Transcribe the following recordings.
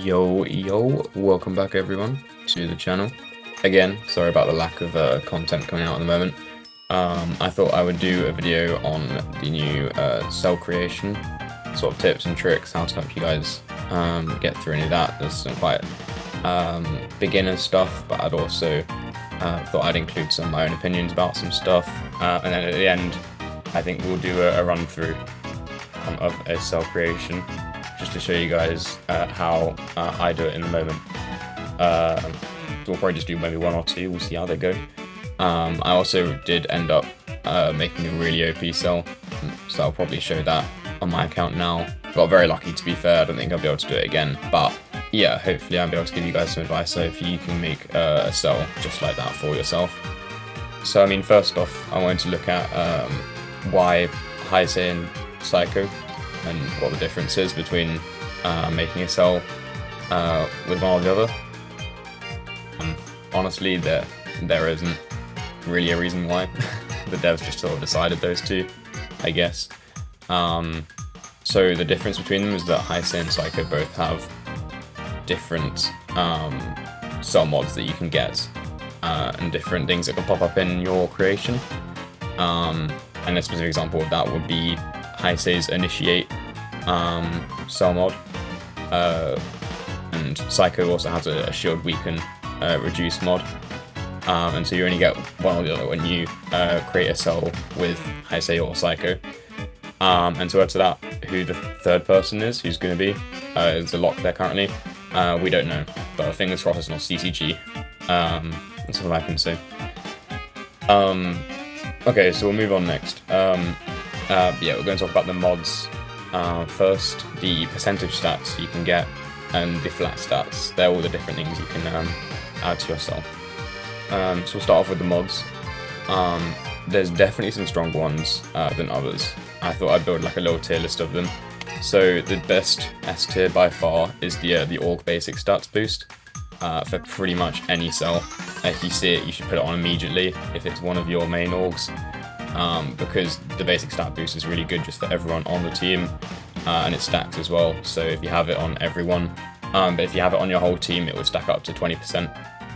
Yo, welcome back everyone to the channel. Again, sorry about the lack of content coming out at the moment. I thought I would do a video on the new cell creation, sort of tips and tricks, how to help you guys get through any of that. There's some quite beginner stuff, but I'd also thought I'd include some of my own opinions about some stuff. And then at the end, I think we'll do a run through of a cell creation, just to show you guys how I do it in the moment. We'll probably just do maybe one or two, we'll see how they go. I also did end up making a really OP cell, so I'll probably show that on my account now. Got very lucky, to be fair. I don't think I'll be able to do it again, but yeah, hopefully I'll be able to give you guys some advice so if you can make a cell just like that for yourself. So I mean, first off, I wanted to look at why Heisei and Psycho and what the difference is between making a cell with one or the other. Honestly, there isn't really a reason why. The devs just sort of decided those two, I guess. So the difference between them is that Heisei and Psycho both have different cell mods that you can get and different things that can pop up in your creation. And a specific example of that would be Heisei's Initiate cell mod, and Psycho also has a Shield Weaken Reduce mod, and so you only get one or the other when you create a cell with Heisei or Psycho. And to add to that, who the third person is, who's going to be, is a lock there currently. We don't know, but fingers crossed it's not CCG. That's all I can say. Okay, so we'll move on next. Yeah, we're going to talk about the mods. First, the percentage stats you can get and the flat stats. They're all the different things you can add to yourself. So we'll start off with the mods. There's definitely some stronger ones than others. I thought I'd build like a little tier list of them. So the best S tier by far is the Org Basic Stats boost for pretty much any cell. If you see it, you should put it on immediately if it's one of your main orgs. Because the basic stat boost is really good just for everyone on the team, and it stacks as well, so if you have it on everyone, but if you have it on your whole team, it would stack up to 20%.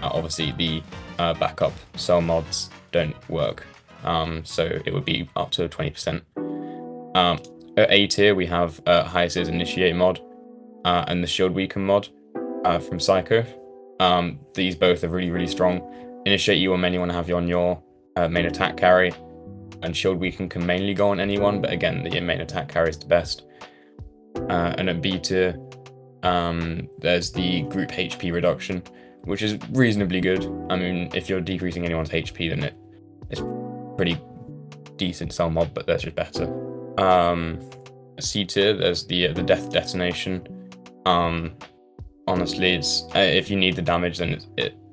Obviously the backup cell mods don't work, so it would be up to 20%. At A tier we have Heisei's Initiate mod and the Shield Weaken mod from Psycho. These both are really strong. Initiate, you will mainly want to have you on your main attack carry, and Shield Weaken can mainly go on anyone, but again, the main attack carry is the best. And at B tier, there's the group HP reduction, which is reasonably good. I mean, if you're decreasing anyone's HP, then it's pretty decent cell mod, but that's just better. C tier, there's the Death Detonation. Honestly, it's if you need the damage, then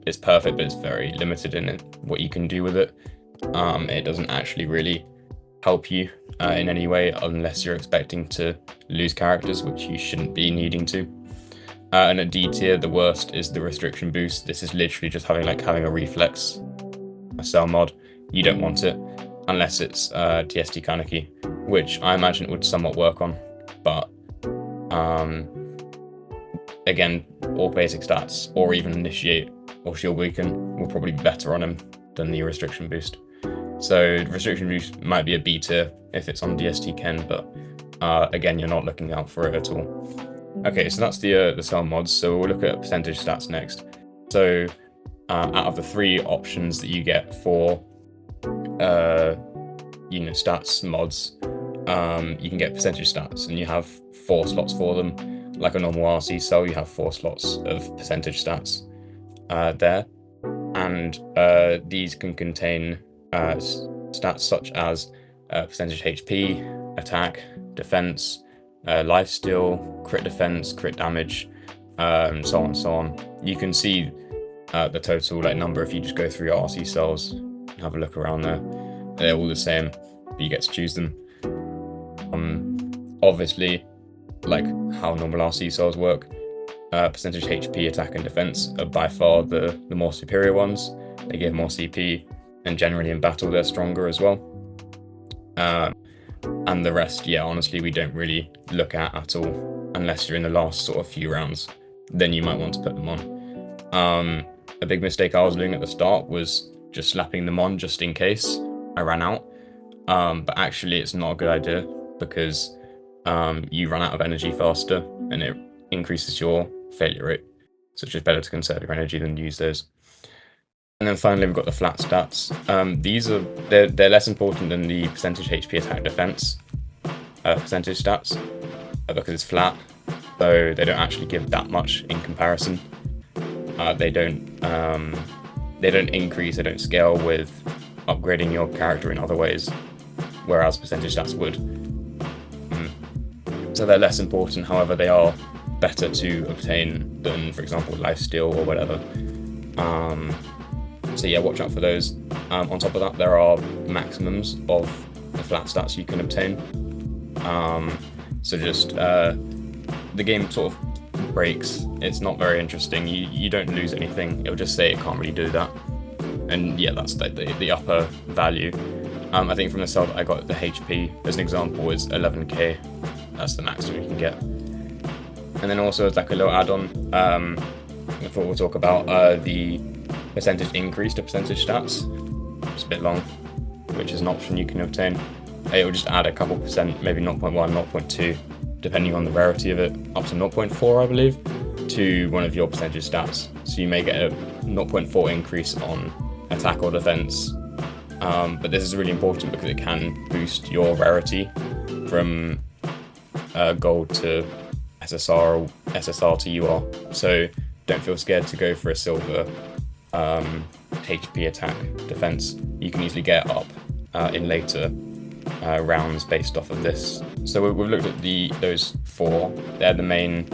it's perfect, but it's very limited in what you can do with it. It doesn't actually really help you in any way unless you're expecting to lose characters, which you shouldn't be needing to. And at D tier, the worst is the Restriction boost. This is literally just having a reflex, a cell mod. You don't want it unless it's TST Kaneki, which I imagine it would somewhat work on, but again, all basic stats or even Initiate or Shield Weaken will probably be better on him than the Restriction boost. So Restriction boost might be a B tier if it's on DST Ken, but again, you're not looking out for it at all. Okay, so that's the cell mods. So we'll look at percentage stats next. So out of the three options that you get for stats mods, you can get percentage stats, and you have 4 slots for them. Like a normal RC cell, you have 4 slots of percentage stats there, and these can contain stats such as percentage HP, attack, defense, lifesteal, crit defense, crit damage, so on. You can see the total number if you just go through your RC cells and have a look around there. They're all the same, but you get to choose them. Obviously, like how normal RC cells work, percentage HP, attack, and defense are by far the more superior ones. They give more CP, and generally in battle they're stronger as well. And the rest, yeah, honestly, we don't really look at all unless you're in the last sort of few rounds. then you might want to put them on. A big mistake I was doing at the start was just slapping them on just in case I ran out. But actually it's not a good idea because you run out of energy faster and it increases your failure rate. So it's just better to conserve your energy than use those. And then finally we've got the flat stats. They're less important than the percentage HP attack defense percentage stats because it's flat, so they don't actually give that much in comparison. They don't increase, they don't scale with upgrading your character in other ways, whereas percentage stats would. So they're less important, however they are better to obtain than, for example, lifesteal or whatever. So yeah, watch out for those. On top of that, there are maximums of the flat stats you can obtain. So just the game sort of breaks. It's not very interesting. You don't lose anything. It'll just say it can't really do that. And yeah, that's the upper value. I think from the cell that I got, the HP as an example is 11k. That's the maximum you can get. And then also as like a little add-on, before we'll talk about the percentage increase to percentage stats. It's a bit long, which is an option you can obtain. It will just add a couple percent, maybe 0.1, 0.2, depending on the rarity of it, up to 0.4, I believe, to one of your percentage stats. So you may get a 0.4 increase on attack or defense. But this is really important because it can boost your rarity from gold to SSR or SSR to UR. So don't feel scared to go for a silver HP attack defense. You can easily get up in later rounds based off of this. So we've looked at those four. They're the main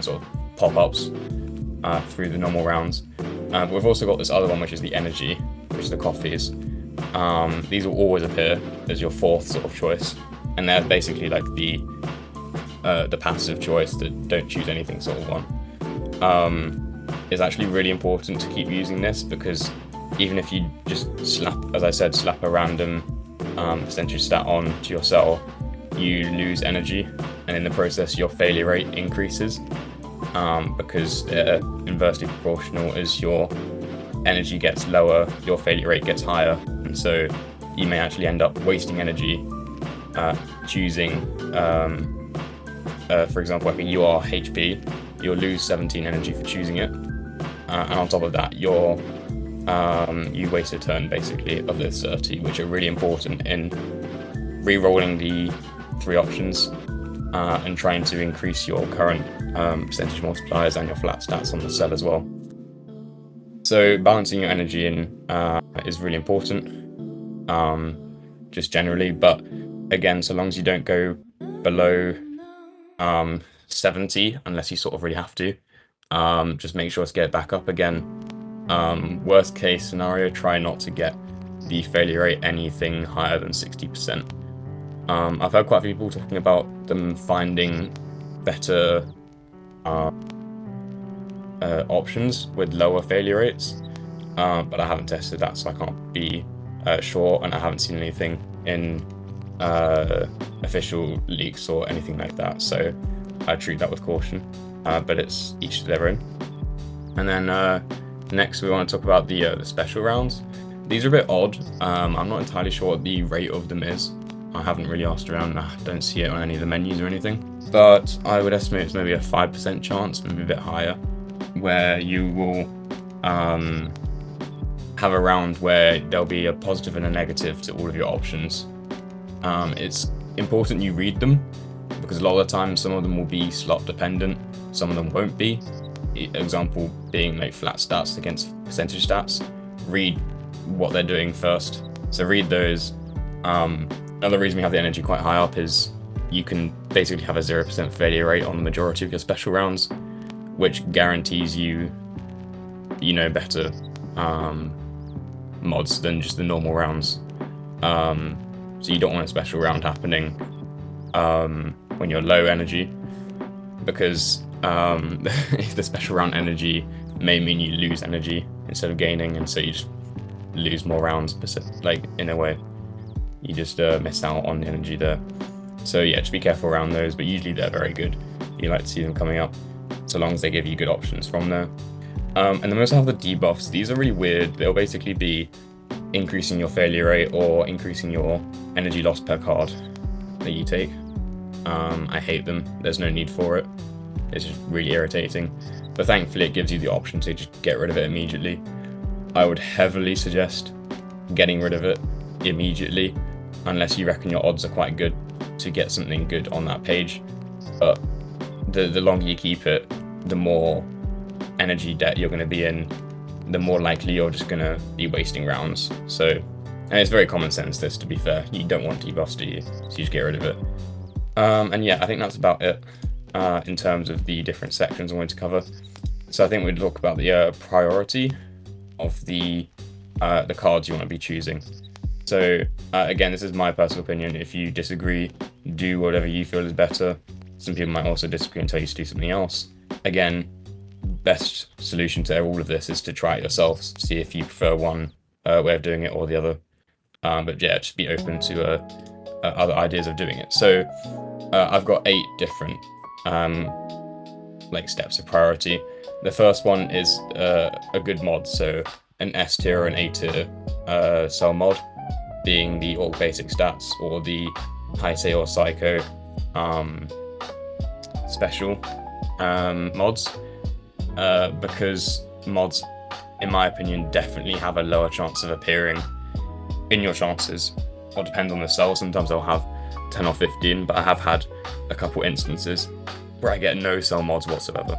sort of pop-ups through the normal rounds. But we've also got this other one, which is the energy, which is the coffees. These will always appear as your fourth sort of choice, and they're basically like the passive choice, the don't choose anything sort of one. It's actually really important to keep using this because even if you just slap a random percentage stat on to your cell, you lose energy, and in the process your failure rate increases because they're inversely proportional. As your energy gets lower, your failure rate gets higher, and so you may actually end up wasting energy choosing for example, like a UR HP, you'll lose 17 energy for choosing it, and on top of that you waste a turn basically of the 30, which are really important in re-rolling the 3 options and trying to increase your current percentage multipliers and your flat stats on the cell as well. So balancing your energy in is really important, just generally, but again, so long as you don't go below 70, unless you sort of really have to, just make sure to get it back up again. Worst case scenario, try not to get the failure rate anything higher than 60%. I've heard quite a few people talking about them finding better options with lower failure rates, but I haven't tested that, so I can't be sure, and I haven't seen anything in official leaks or anything like that, so I treat that with caution, but it's each to their own. And then next we want to talk about the special rounds. These are a bit odd. I'm not entirely sure what the rate of them is. I haven't really asked around. I don't see it on any of the menus or anything, but I would estimate it's maybe a 5% chance, maybe a bit higher, where you will have a round where there'll be a positive and a negative to all of your options. It's important you read them, because a lot of the time some of them will be slot dependent, some of them won't be. Example being like flat stats against percentage stats. Read what they're doing first. So read those. Another reason we have the energy quite high up is you can basically have a 0% failure rate on the majority of your special rounds, which guarantees you better mods than just the normal rounds. So you don't want a special round happening when you're low energy, because if the special round energy may mean you lose energy instead of gaining, and so you just lose more rounds, like in a way. You just miss out on energy there. So yeah, just be careful around those, but usually they're very good. You like to see them coming up. so long as they give you good options from there. And then we also have the debuffs. These are really weird. They'll basically be increasing your failure rate or increasing your energy loss per card that you take. I hate them. There's no need for it. It's just really irritating. But thankfully it gives you the option to just get rid of it immediately. I would heavily suggest getting rid of it immediately, unless you reckon your odds are quite good to get something good on that page. But the longer you keep it, the more energy debt you're going to be in, the more likely you're just going to be wasting rounds. So, and it's very common sense, this, to be fair. You don't want debuffs, do you? So you just get rid of it. And yeah, I think that's about it in terms of the different sections I wanted to cover. So I think we'd talk about the priority of the cards you want to be choosing. So again, this is my personal opinion. If you disagree, do whatever you feel is better. Some people might also disagree and tell you to do something else. Again, best solution to all of this is to try it yourself, see if you prefer one way of doing it or the other. But yeah, just be open to other ideas of doing it. So I've got 8 different like steps of priority. The first one is a good mod, so an S tier or an A tier cell mod, being the all basic stats or the Heisei or Psycho special mods, because mods, in my opinion, definitely have a lower chance of appearing in your chances. Or depends on the cell. Sometimes I'll have 10 or 15, but I have had a couple instances where I get no cell mods whatsoever,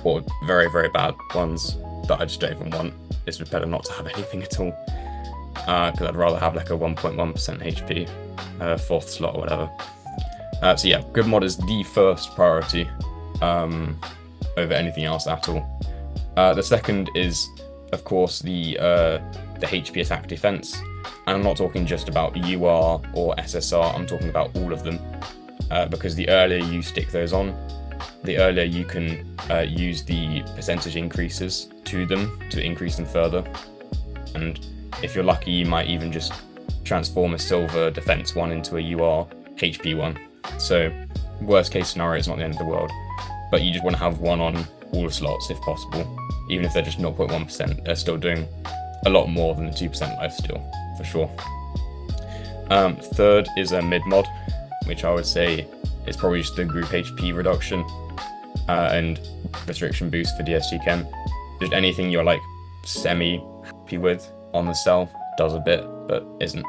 or very, very bad ones that I just don't even want. It's better not to have anything at all, because I'd rather have like a 1.1% HP 4th slot or whatever. So yeah, good mod is the first priority over anything else at all. The second is, of course, the HP attack defense. And I'm not talking just about UR or SSR, I'm talking about all of them. Because the earlier you stick those on, the earlier you can use the percentage increases to them to increase them further. And if you're lucky, you might even just transform a silver defense one into a UR HP one. So worst case scenario, it's not the end of the world, but you just want to have one on all slots if possible. Even if they're just 0.1%, they're still doing a lot more than the 2% lifesteal, for sure. Third is a mid mod, which I would say is probably just the group HP reduction and restriction boost for DSG Chem. Just anything you're like semi happy with on the cell does a bit, but isn't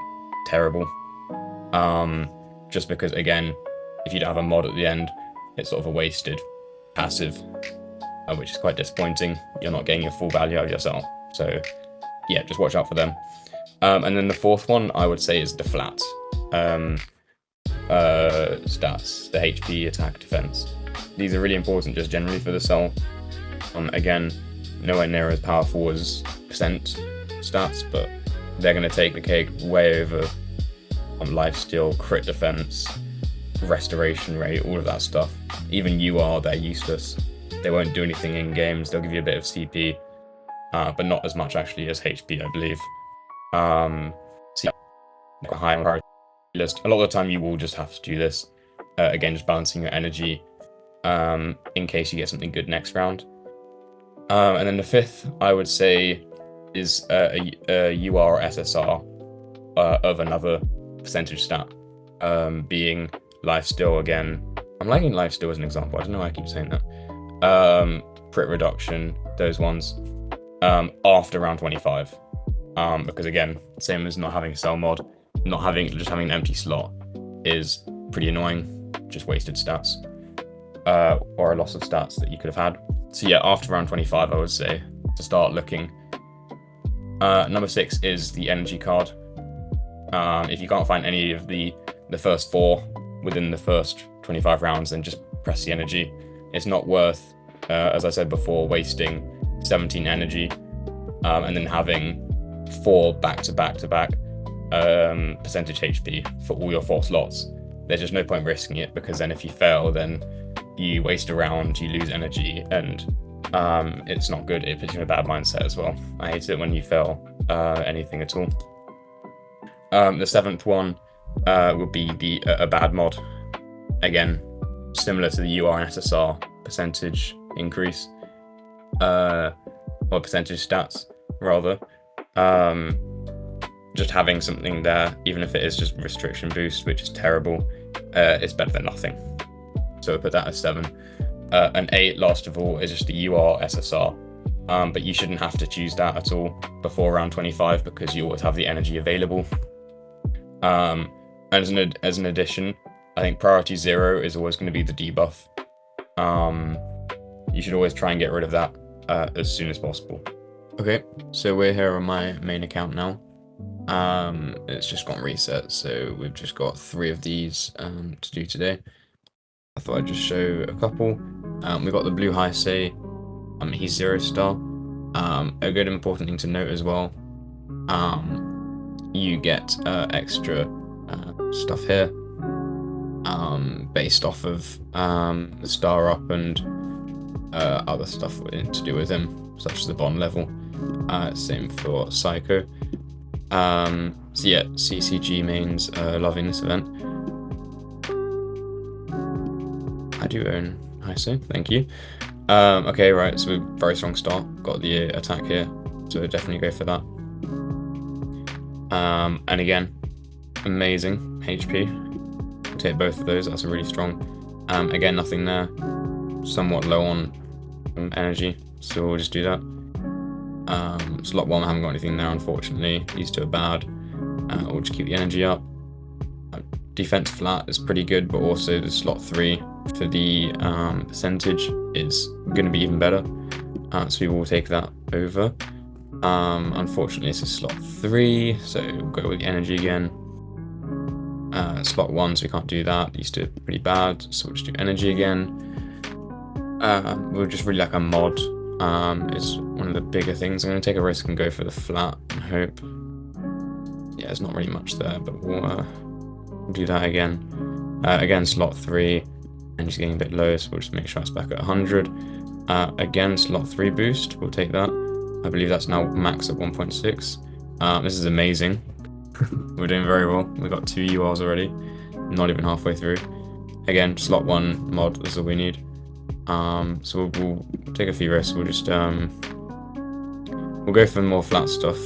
terrible. Just because, again, if you don't have a mod at the end, it's sort of a wasted passive, which is quite disappointing. You're not getting your full value out of your cell. So yeah, just watch out for them. And then the fourth one I would say is the flat stats, the HP, attack, defense. These are really important just generally for the cell. Again, nowhere near as powerful as percent stats, but they're going to take the cake way over lifesteal, crit defense, restoration rate, all of that stuff. Even UR, they're useless. They won't do anything in games. They'll give you a bit of CP, but not as much actually as HP, I believe. So yeah, high on priority list. A lot of the time you will just have to do this. Again, just balancing your energy in case you get something good next round. And then the fifth, I would say, is a UR or SSR of another percentage stat, being lifesteal again. I'm liking lifesteal as an example. I don't know why I keep saying that. Crit reduction, those ones, after round 25. Because again, same as not having a cell mod, just having an empty slot is pretty annoying. Just wasted stats, or a loss of stats that you could have had. So yeah, after round 25, I would say to start looking. Number 6 is the energy card. If you can't find any of the first 4 within the first 25 rounds, then just press the energy. It's not worth, as I said before, wasting 17 energy and then having 4 back-to-back percentage HP for all your 4 slots. There's just no point risking it, because then if you fail, then you waste a round, you lose energy, and it's not good. It puts you in a bad mindset as well. I hate it when you fail anything at all. The 7th one would be a bad mod. Again, similar to the UR and SSR, percentage increase, or percentage stats rather. Just having something there, even if it is just restriction boost, which is terrible, is better than nothing. So we'll put that as 7. An 8, last of all, is just the UR SSR. But you shouldn't have to choose that at all before round 25 because you always have the energy available. And as an addition, I think priority 0 is always going to be the debuff. You should always try and get rid of that as soon as possible. Okay, so we're here on my main account now. It's just gone reset, so we've just got 3 of these to do today. I thought I'd just show a couple. We've got the blue Heisei. He's 0 star. A good important thing to note as well, you get extra stuff here based off of the star up and other stuff to do with him, such as the bond level. Same for Psycho. So yeah, CCG mains loving this event. I do own Heisei, thank you. Okay, right, so very strong start. Got the attack here, so definitely go for that. And again, amazing HP. We'll take both of those, that's a really strong. Again, nothing there. Somewhat low on energy, so we'll just do that. Slot 1, I haven't got anything there, unfortunately. These two are bad. We'll just keep the energy up. Defense flat is pretty good, but also the slot 3 for the percentage is going to be even better. So we will take that over. Unfortunately, it's a slot 3, so we'll go with the energy again. Slot 1, so we can't do that. These two are pretty bad, so we'll just do energy again. We'll just really like a mod. Is one of the bigger things. I'm going to take a risk and go for the flat and hope. Yeah, there's not really much there, but we'll do that again. Again, slot 3, and just getting a bit low, so we'll just make sure it's back at 100. Again, slot 3 boost, we'll take that. I believe that's now max at 1.6. This is amazing. We're doing very well. We've got 2 URs already, not even halfway through. Again, slot 1 mod, this is all we need. So we'll take a few risks. We'll just we'll go for more flat stuff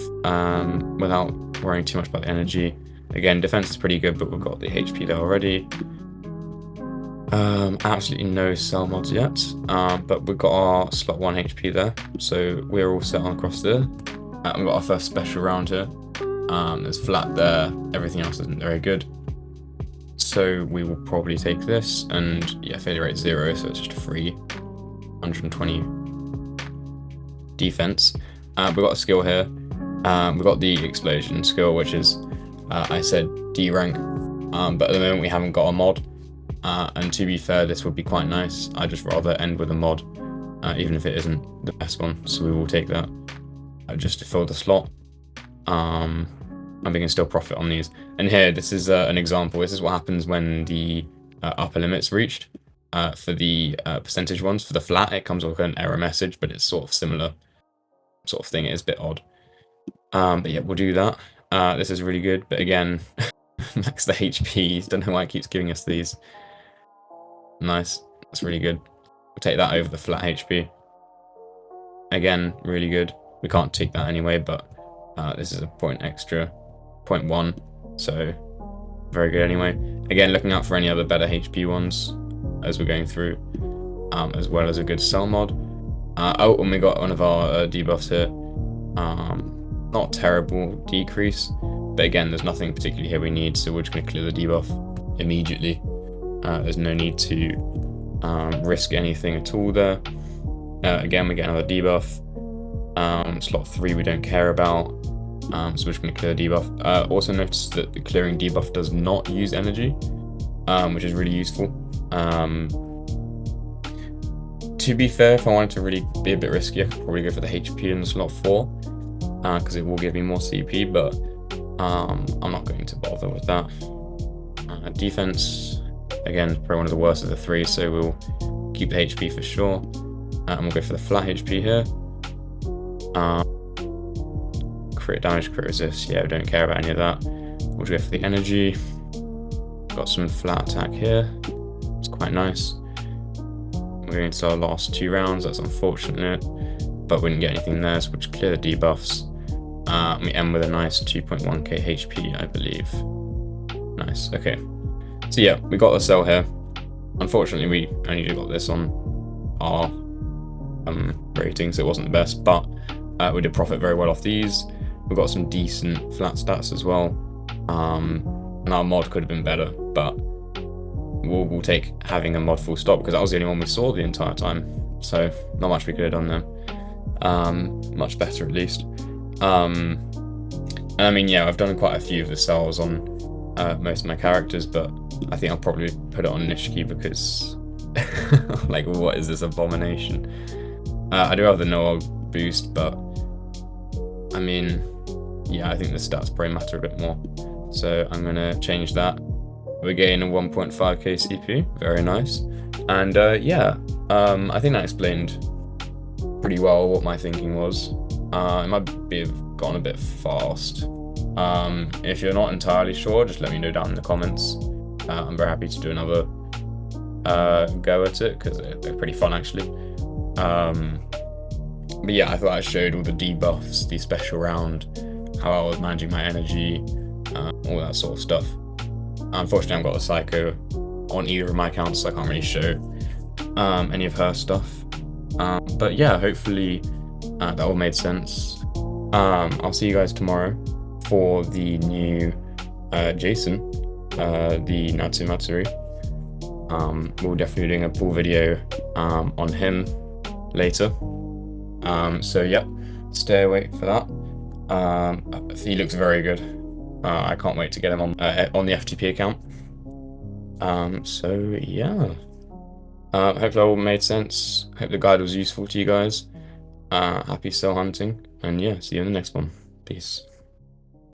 without worrying too much about the energy. Again, defense is pretty good, but we've got the HP there already. Absolutely no cell mods yet, but we've got our slot 1 HP there, so we're all set on across there. We've got our first special round here. There's flat there, everything else isn't very good. So we will probably take this, and yeah, failure rate 0, so it's just a free 120 defense. We've got a skill here. We've got the explosion skill, which is, I said D rank, but at the moment we haven't got a mod. And to be fair, this would be quite nice. I'd just rather end with a mod, even if it isn't the best one. So we will take that just to fill the slot. And we can still profit on these. And here, this is an example. This is what happens when the upper limit's reached. For the percentage ones, for the flat, it comes with an error message, but it's sort of similar sort of thing. It is a bit odd. But yeah, we'll do that. This is really good, but again, max the HP. Don't know why it keeps giving us these. Nice, that's really good. We'll take that over the flat HP. Again, really good. We can't take that anyway, but this is a point extra. 0.1, so very good anyway. Again, looking out for any other better HP ones as we're going through, as well as a good cell mod. Oh, and we got one of our debuffs here. Not terrible decrease, but again, there's nothing particularly here we need, so we're just going to clear the debuff immediately. There's no need to risk anything at all there. Again, we get another debuff. Slot 3 we don't care about. So we're just going to clear the debuff. Also notice that the clearing debuff does not use energy, which is really useful. To be fair, if I wanted to really be a bit risky, I could probably go for the HP in slot 4, because it will give me more CP, but I'm not going to bother with that. Defense, again, probably one of the worst of the 3, so we'll keep the HP for sure. And we'll go for the flat HP here. Crit damage, crit resist, yeah, we don't care about any of that. We'll just go for the energy. Got some flat attack here, it's quite nice. We're going into our last 2 rounds. That's unfortunate, but we didn't get anything there, so we'll just clear the debuffs. We end with a nice 2.1k HP, I believe. Nice, okay. So yeah, we got the cell here. Unfortunately, we only got this on our ratings. It wasn't the best, but we did profit very well off these. We got some decent flat stats as well. And our mod could have been better, but we'll take having a mod full stop, because that was the only one we saw the entire time. So not much we could have done there. Much better at least. And I mean, yeah, I've done quite a few of the cells on most of my characters, but I think I'll probably put it on Nishiki because, like, what is this abomination? I do have the Noah boost, but I mean, yeah, I think the stats probably matter a bit more. So I'm gonna change that. We're getting a 1.5k CP, very nice. And yeah, I think that explained pretty well what my thinking was. It might be gone a bit fast. If you're not entirely sure, just let me know down in the comments. I'm very happy to do another go at it, because they're pretty fun actually. But yeah, I thought I showed all the debuffs, the special round, how I was managing my energy, all that sort of stuff. Unfortunately, I've got a Psycho on either of my accounts, so I can't really show any of her stuff. But yeah, hopefully that all made sense. I'll see you guys tomorrow for the new Jason, the Natsu Matsuri. We'll definitely be doing a pool video on him later. So yeah, stay awake for that. He looks very good. I can't wait to get him on the FTP account. So yeah, hope that all made sense. Hope the guide was useful to you guys. Happy cell hunting, and yeah, see you in the next one. Peace.